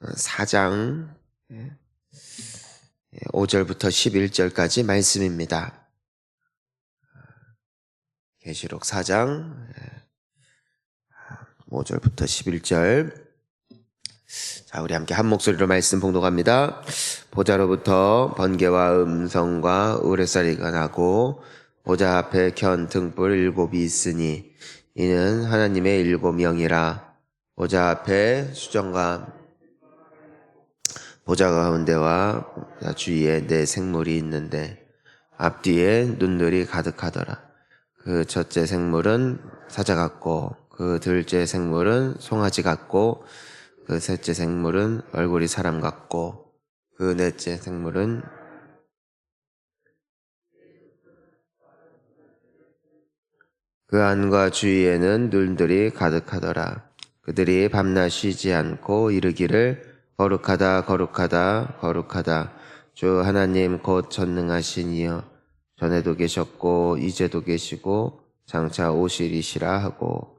4장 5절부터 11절까지 말씀입니다. 계시록 4장 5절부터 11절. 자, 우리 함께 한 목소리로 말씀 봉독합니다. 보좌로부터 번개와 음성과 우레소리가 나고 보좌 앞에 켠 등불 7이 있으니 이는 하나님의 7영이라. 보좌 앞에 수정과 보좌 가운데와 주위에 네 생물이 있는데 앞뒤에 눈들이 가득하더라. 그 첫째 생물은 사자 같고 그 둘째 생물은 송아지 같고 그 셋째 생물은 얼굴이 사람 같고 그 넷째 생물은 그 안과 주위에는 눈들이 가득하더라. 그들이 밤낮 쉬지 않고 이르기를 거룩하다 거룩하다 거룩하다 주 하나님 곧 전능하신 이여 전에도 계셨고 이제도 계시고 장차 오시리시라 하고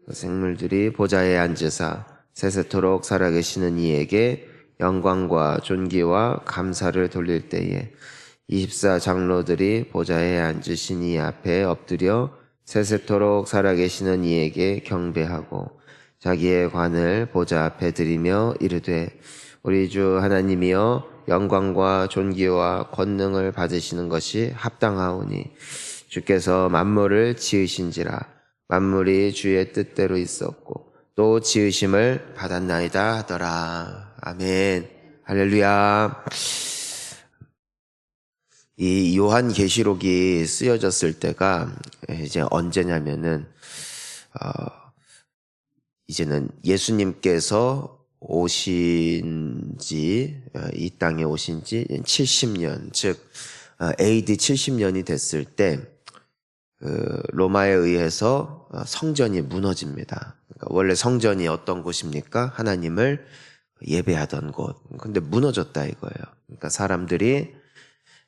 그 생물들이 보좌에 앉으사 세세토록 살아계시는 이에게 영광과 존귀와 감사를 돌릴 때에 24장로들이 보좌에 앉으신 이 앞에 엎드려 세세토록 살아계시는 이에게 경배하고 자기의 관을 보좌 앞에 드리며 이르되 우리 주 하나님이여 영광과 존귀와 권능을 받으시는 것이 합당하오니 주께서 만물을 지으신지라 만물이 주의 뜻대로 있었고 또 지으심을 받았나이다 하더라. 아멘. 할렐루야. 이 요한계시록이 쓰여졌을 때가 이제 언제냐면은 이제는 예수님께서 이 땅에 오신 지 70년, 즉 AD 70년이 됐을 때 로마에 의해서 성전이 무너집니다. 그러니까 원래 성전이 어떤 곳입니까? 하나님을 예배하던 곳. 근데 무너졌다 이거예요. 그러니까 사람들이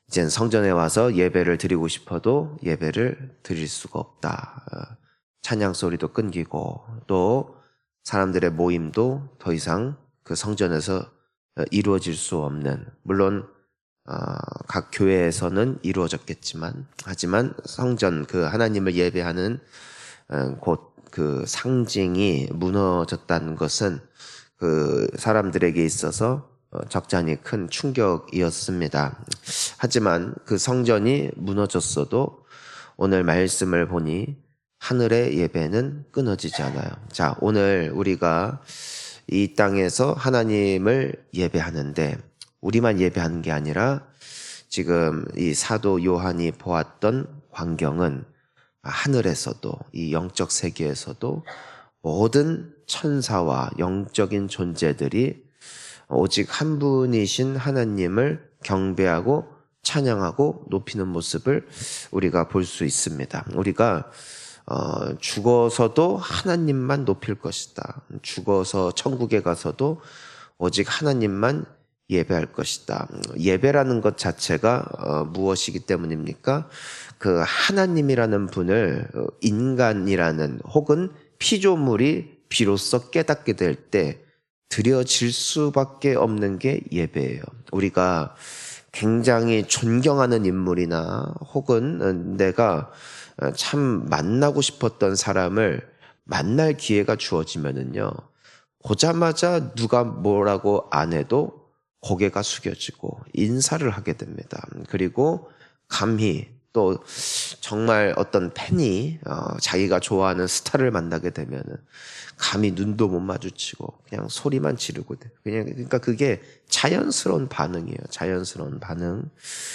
이젠 성전에 와서 예배를 드리고 싶어도 예배를 드릴 수가 없다. 찬양 소리도 끊기고 또 사람들의 모임도 더 이상 그 성전에서 이루어질 수 없는, 물론 각 교회에서는 이루어졌겠지만 하지만 성전, 그 하나님을 예배하는 곳, 그 상징이 무너졌다는 것은 그 사람들에게 있어서 적잖이 큰 충격이었습니다. 하지만 그 성전이 무너졌어도 오늘 말씀을 보니 하늘의 예배는 끊어지지 않아요. 자, 오늘 우리가 이 땅에서 하나님을 예배하는데 우리만 예배하는 게 아니라 지금 이 사도 요한이 보았던 광경은 하늘에서도 이 영적 세계에서도 모든 천사와 영적인 존재들이 오직 한 분이신 하나님을 경배하고 찬양하고 높이는 모습을 우리가 볼 수 있습니다. 우리가 죽어서도 하나님만 높일 것이다. 죽어서 천국에 가서도 오직 하나님만 예배할 것이다. 예배라는 것 자체가 무엇이기 때문입니까? 그 하나님이라는 분을 인간이라는 혹은 피조물이 비로소 깨닫게 될 때 드려질 수밖에 없는 게 예배예요. 우리가 굉장히 존경하는 인물이나 혹은 내가 참 만나고 싶었던 사람을 만날 기회가 주어지면은요, 보자마자 누가 뭐라고 안 해도 고개가 숙여지고 인사를 하게 됩니다. 그리고 감히 또 정말 어떤 팬이 자기가 좋아하는 스타를 만나게 되면은 감히 눈도 못 마주치고 그냥 소리만 지르고 그러니까 그게 자연스러운 반응이에요. 자연스러운 반응.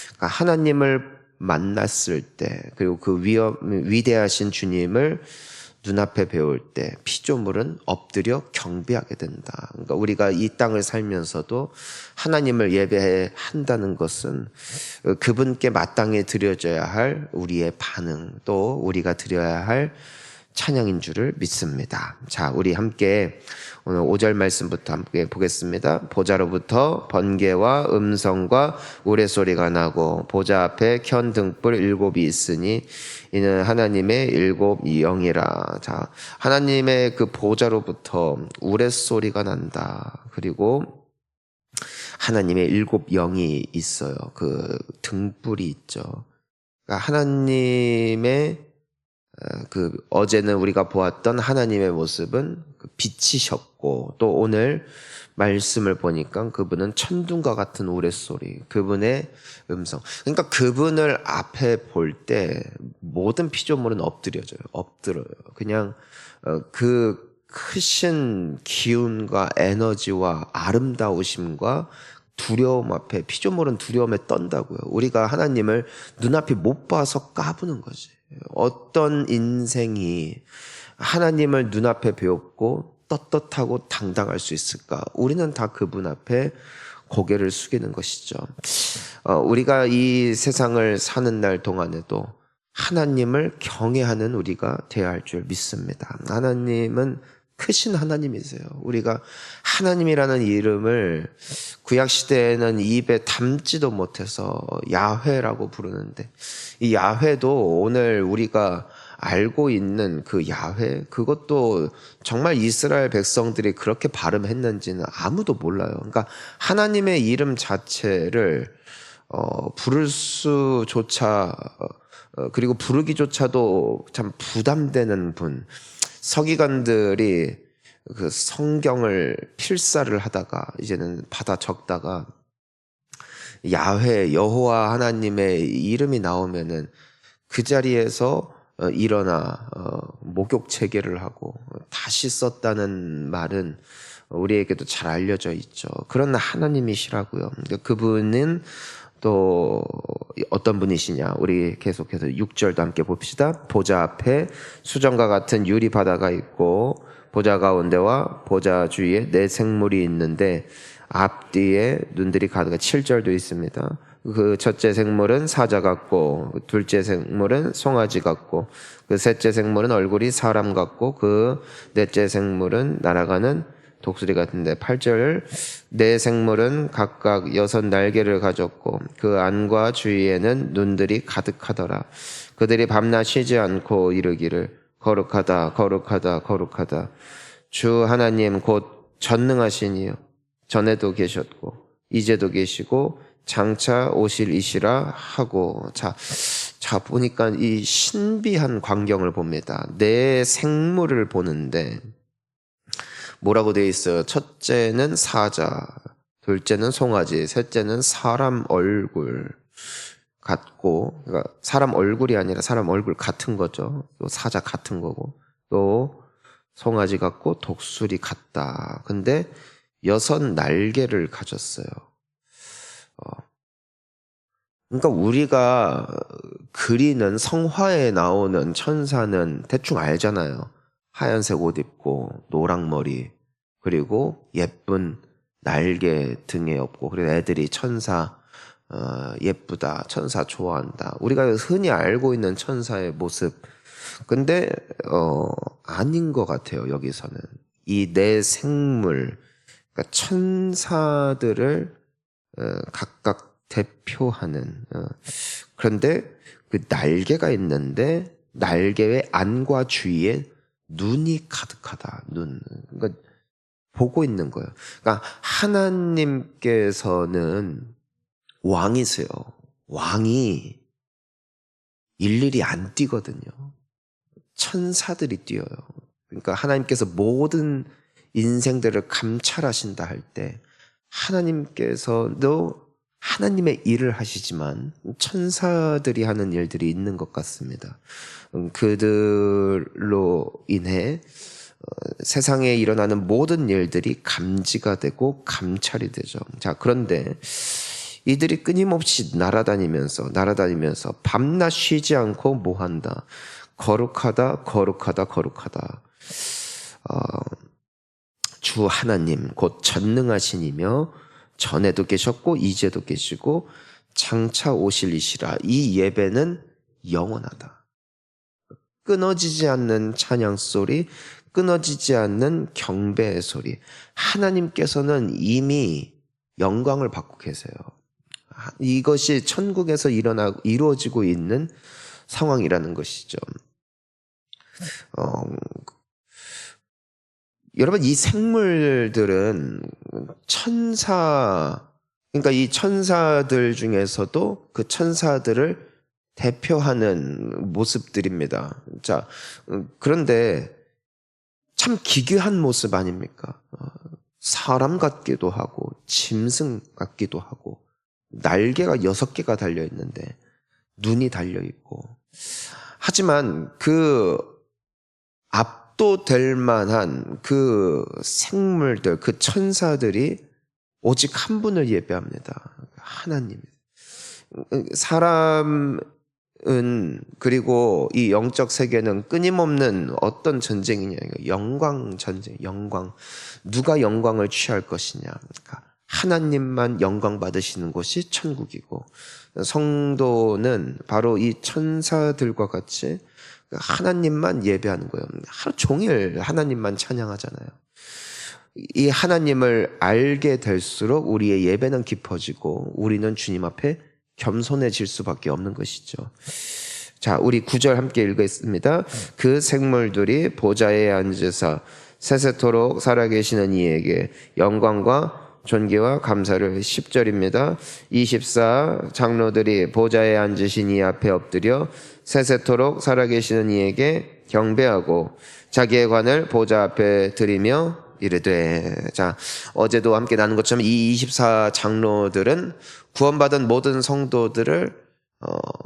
그러니까 하나님을 만났을 때 그리고 그 위대하신 주님을 눈앞에 배울 때 피조물은 엎드려 경배하게 된다. 그러니까 우리가 이 땅을 살면서도 하나님을 예배한다는 것은 그분께 마땅히 드려져야 할 우리의 반응, 또 우리가 드려야 할 찬양인 줄을 믿습니다. 자, 우리 함께 오늘 5절 말씀부터 함께 보겠습니다. 보좌로부터 번개와 음성과 우레소리가 나고 보좌 앞에 켠 등불 7이 있으니 이는 하나님의 7 영이라. 자, 하나님의 그 보좌로부터 우레소리가 난다. 그리고 하나님의 7 영이 있어요. 그 등불이 있죠. 그러니까 하나님의 그 어제는 우리가 보았던 하나님의 모습은 빛이셨고, 또 오늘 말씀을 보니까 그분은 천둥과 같은 우레소리, 그분의 음성. 그러니까 그분을 앞에 볼 때 모든 피조물은 엎드려요. 그냥 그 크신 기운과 에너지와 아름다우심과 두려움 앞에, 피조물은 두려움에 떤다고요. 우리가 하나님을 눈앞에 못 봐서 까부는 거지. 어떤 인생이 하나님을 눈앞에 배웠고 떳떳하고 당당할 수 있을까? 우리는 다 그분 앞에 고개를 숙이는 것이죠. 우리가 이 세상을 사는 날 동안에도 하나님을 경외하는 우리가 되어야 할 줄 믿습니다. 하나님은 크신 하나님이세요. 우리가 하나님이라는 이름을 구약시대에는 입에 담지도 못해서 야훼라고 부르는데, 이 야훼도 오늘 우리가 알고 있는 그 야훼, 그것도 정말 이스라엘 백성들이 그렇게 발음했는지는 아무도 몰라요. 그러니까 하나님의 이름 자체를 부를 수조차, 그리고 부르기조차도 참 부담되는 분. 서기관들이 그 성경을 필사를 하다가 이제는 받아 적다가 야훼, 여호와 하나님의 이름이 나오면은 그 자리에서 일어나 목욕 체계를 하고 다시 썼다는 말은 우리에게도 잘 알려져 있죠. 그런 하나님이시라고요. 그분은 또 어떤 분이시냐? 우리 계속해서 6절도 함께 봅시다. 보좌 앞에 수정과 같은 유리 바다가 있고 보좌 가운데와 보좌 주위에 네 생물이 있는데 앞뒤에 눈들이 가득한. 7절도 있습니다. 그 첫째 생물은 사자 같고 둘째 생물은 송아지 같고 그 셋째 생물은 얼굴이 사람 같고 그 넷째 생물은 날아가는 독수리 같은데. 8절 네 생물은 각각 6 날개를 가졌고 그 안과 주위에는 눈들이 가득하더라. 그들이 밤낮 쉬지 않고 이르기를 거룩하다 거룩하다 거룩하다 주 하나님 곧 전능하시니요 전에도 계셨고 이제도 계시고 장차 오실 이시라 하고. 자 보니까 이 신비한 광경을 봅니다. 네 생물을 보는데 뭐라고 되어 있어요? 첫째는 사자, 둘째는 송아지, 셋째는 사람 얼굴 같고, 그러니까 사람 얼굴이 아니라 사람 얼굴 같은 거죠. 또 사자 같은 거고, 또 송아지 같고 독수리 같다. 근데 6 날개를 가졌어요. 그러니까 우리가 그리는 성화에 나오는 천사는 대충 알잖아요. 하얀색 옷 입고 노랑머리, 그리고 예쁜 날개 등에 없고, 그리고 애들이 천사 예쁘다, 천사 좋아한다, 우리가 흔히 알고 있는 천사의 모습. 근데 아닌 것 같아요. 여기서는 이 네 생물, 그러니까 천사들을 각각 대표하는. 그런데 그 날개가 있는데 날개의 안과 주위에 눈이 가득하다. 눈. 그러니까 보고 있는 거예요. 그러니까 하나님께서는 왕이세요. 왕이 일일이 안 뛰거든요. 천사들이 뛰어요. 그러니까 하나님께서 모든 인생들을 감찰하신다 할 때 하나님께서도 하나님의 일을 하시지만 천사들이 하는 일들이 있는 것 같습니다. 그들로 인해 세상에 일어나는 모든 일들이 감지가 되고 감찰이 되죠. 자, 그런데 이들이 끊임없이 날아다니면서 밤낮 쉬지 않고 뭐 한다? 거룩하다, 거룩하다, 거룩하다. 주 하나님 곧 전능하시니며 전에도 계셨고 이제도 계시고 장차 오실 이시라. 이 예배는 영원하다. 끊어지지 않는 찬양 소리, 끊어지지 않는 경배의 소리. 하나님께서는 이미 영광을 받고 계세요. 이것이 천국에서 이루어지고 있는 상황이라는 것이죠. 여러분, 이 생물들은 그러니까 이 천사들 중에서도 그 천사들을 대표하는 모습들입니다. 자, 그런데 참 기괴한 모습 아닙니까? 사람 같기도 하고, 짐승 같기도 하고, 날개가 6개가 달려있는데, 눈이 달려있고. 하지만 그 압도될 만한 그 생물들, 그 천사들이 오직 한 분을 예배합니다. 하나님. 사람은, 그리고 이 영적 세계는 끊임없는 어떤 전쟁이냐. 영광 전쟁, 영광. 누가 영광을 취할 것이냐. 그러니까 하나님만 영광 받으시는 곳이 천국이고, 성도는 바로 이 천사들과 같이 하나님만 예배하는 거예요. 하루 종일 하나님만 찬양하잖아요. 이 하나님을 알게 될수록 우리의 예배는 깊어지고 우리는 주님 앞에 겸손해질 수밖에 없는 것이죠. 자, 우리 9절 함께 읽겠습니다. 그 생물들이 보좌에 앉으사 세세토록 살아계시는 이에게 영광과 존귀와 감사를 10절입니다. 24 장로들이 보좌에 앉으신 이 앞에 엎드려 세세토록 살아계시는 이에게 경배하고 자기의 관을 보좌 앞에 드리며 이르되. 자, 어제도 함께 나눈 것처럼 이 24 장로들은 구원받은 모든 성도들을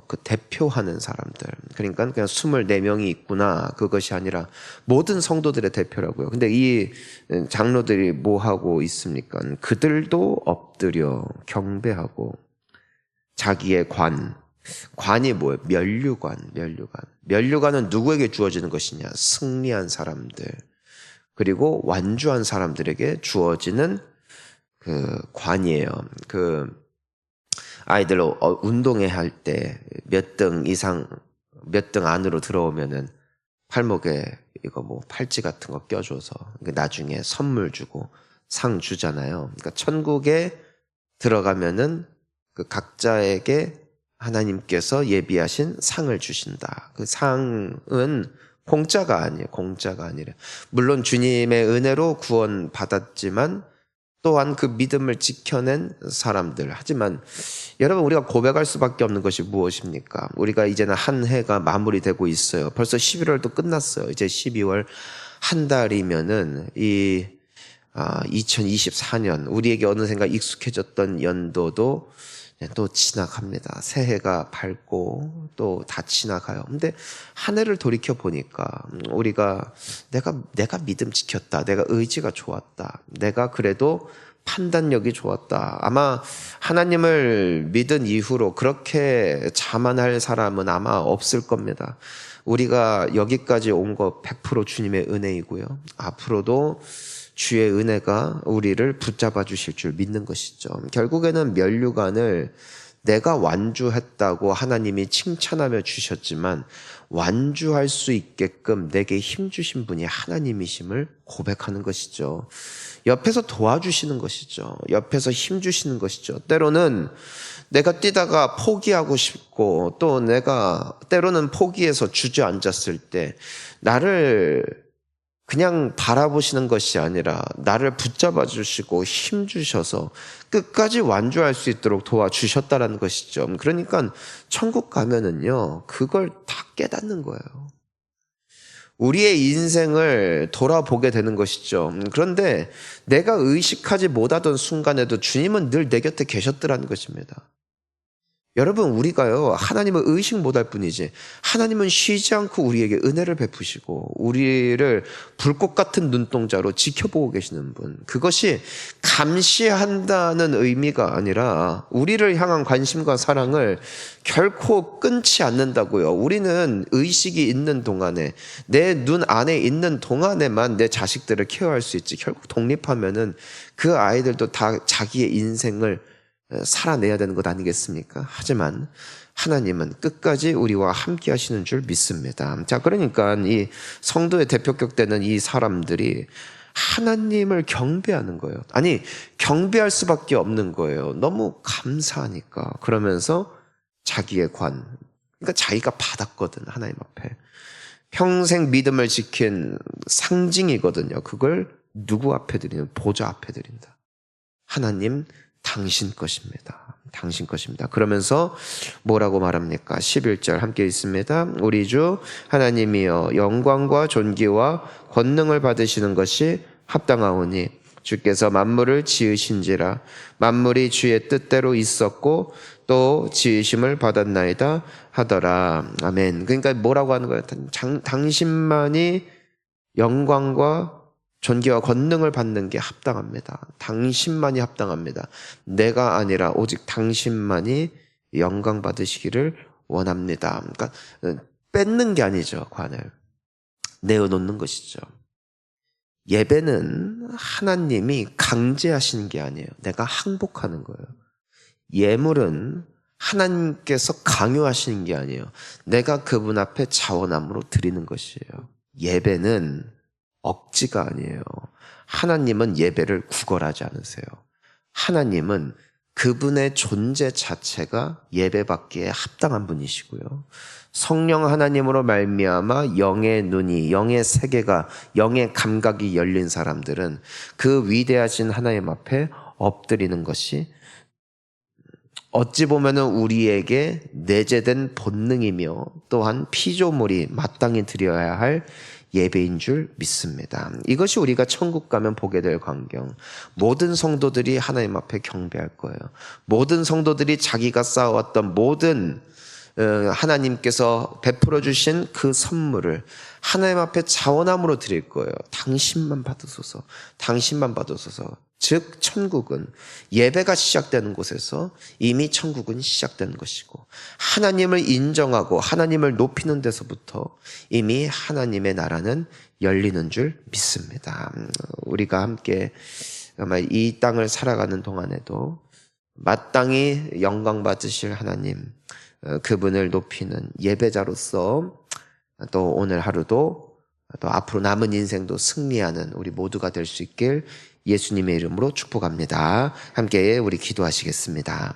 그 대표하는 사람들. 그러니까 그냥 24명이 있구나, 그것이 아니라 모든 성도들의 대표라고요. 근데 이 장로들이 뭐 하고 있습니까? 그들도 엎드려 경배하고 자기의 관이 뭐예요? 면류관은 누구에게 주어지는 것이냐? 승리한 사람들, 그리고 완주한 사람들에게 주어지는 그 관이에요. 아이들 운동회 할 때 몇 등 이상, 몇 등 안으로 들어오면은 팔목에 이거 뭐 팔찌 같은 거 껴줘서 나중에 선물 주고 상 주잖아요. 그러니까 천국에 들어가면은 그 각자에게 하나님께서 예비하신 상을 주신다. 그 상은 공짜가 아니라 물론 주님의 은혜로 구원 받았지만 또한 그 믿음을 지켜낸 사람들. 하지만 여러분, 우리가 고백할 수밖에 없는 것이 무엇입니까? 우리가 이제는 한 해가 마무리되고 있어요. 벌써 11월도 끝났어요. 이제 12월 한 달이면은 2024년, 우리에게 어느샌가 익숙해졌던 연도도 또 지나갑니다. 새해가 밝고 또 다 지나가요. 근데 한 해를 돌이켜 보니까 우리가 내가 믿음 지켰다, 내가 의지가 좋았다, 내가 그래도 판단력이 좋았다. 아마 하나님을 믿은 이후로 그렇게 자만할 사람은 아마 없을 겁니다. 우리가 여기까지 온 거 100% 주님의 은혜이고요. 앞으로도 주의 은혜가 우리를 붙잡아 주실 줄 믿는 것이죠. 결국에는 면류관을 내가 완주했다고 하나님이 칭찬하며 주셨지만 완주할 수 있게끔 내게 힘 주신 분이 하나님이심을 고백하는 것이죠. 옆에서 도와주시는 것이죠. 옆에서 힘 주시는 것이죠. 때로는 내가 뛰다가 포기하고 싶고, 또 내가 때로는 포기해서 주저앉았을 때 나를 그냥 바라보시는 것이 아니라 나를 붙잡아 주시고 힘 주셔서 끝까지 완주할 수 있도록 도와주셨다는 것이죠. 그러니까 천국 가면은요, 그걸 다 깨닫는 거예요. 우리의 인생을 돌아보게 되는 것이죠. 그런데 내가 의식하지 못하던 순간에도 주님은 늘 내 곁에 계셨더라는 것입니다. 여러분, 우리가요, 하나님을 의식 못할 뿐이지 하나님은 쉬지 않고 우리에게 은혜를 베푸시고 우리를 불꽃 같은 눈동자로 지켜보고 계시는 분. 그것이 감시한다는 의미가 아니라 우리를 향한 관심과 사랑을 결코 끊지 않는다고요. 우리는 의식이 있는 동안에, 내 눈 안에 있는 동안에만 내 자식들을 케어할 수 있지, 결국 독립하면은 그 아이들도 다 자기의 인생을 살아내야 되는 것 아니겠습니까? 하지만 하나님은 끝까지 우리와 함께 하시는 줄 믿습니다. 자, 그러니까 이 성도의 대표격 되는 이 사람들이 하나님을 경배하는 거예요. 아니, 경배할 수밖에 없는 거예요. 너무 감사하니까. 그러면서 자기의 그러니까 자기가 받았거든, 하나님 앞에. 평생 믿음을 지킨 상징이거든요. 그걸 누구 앞에 드리는? 보좌 앞에 드린다. 하나님, 당신 것입니다. 당신 것입니다. 그러면서 뭐라고 말합니까? 11절 함께 있습니다. 우리 주 하나님이여 영광과 존귀와 권능을 받으시는 것이 합당하오니 주께서 만물을 지으신지라 만물이 주의 뜻대로 있었고 또 지으심을 받았나이다 하더라. 아멘. 그러니까 뭐라고 하는 거예요? 당신만이 영광과 존귀와 권능을 받는 게 합당합니다. 당신만이 합당합니다. 내가 아니라 오직 당신만이 영광 받으시기를 원합니다. 그러니까 뺏는 게 아니죠. 관을 내어놓는 것이죠. 예배는 하나님이 강제하시는 게 아니에요. 내가 항복하는 거예요. 예물은 하나님께서 강요하시는 게 아니에요. 내가 그분 앞에 자원함으로 드리는 것이에요. 예배는 억지가 아니에요. 하나님은 예배를 구걸하지 않으세요. 하나님은 그분의 존재 자체가 예배받기에 합당한 분이시고요. 성령 하나님으로 말미암아 영의 눈이, 영의 세계가, 영의 감각이 열린 사람들은 그 위대하신 하나님 앞에 엎드리는 것이 어찌 보면 우리에게 내재된 본능이며 또한 피조물이 마땅히 드려야 할 예배인 줄 믿습니다. 이것이 우리가 천국 가면 보게 될 광경. 모든 성도들이 하나님 앞에 경배할 거예요. 모든 성도들이 자기가 쌓아왔던 모든 하나님께서 베풀어 주신 그 선물을 하나님 앞에 자원함으로 드릴 거예요. 당신만 받으소서. 당신만 받으소서. 즉 천국은 예배가 시작되는 곳에서 이미 천국은 시작된 것이고 하나님을 인정하고 하나님을 높이는 데서부터 이미 하나님의 나라는 열리는 줄 믿습니다. 우리가 함께 아마 이 땅을 살아가는 동안에도 마땅히 영광 받으실 하나님, 그분을 높이는 예배자로서 또 오늘 하루도 또 앞으로 남은 인생도 승리하는 우리 모두가 될 수 있길 예수님의 이름으로 축복합니다. 함께 우리 기도하시겠습니다.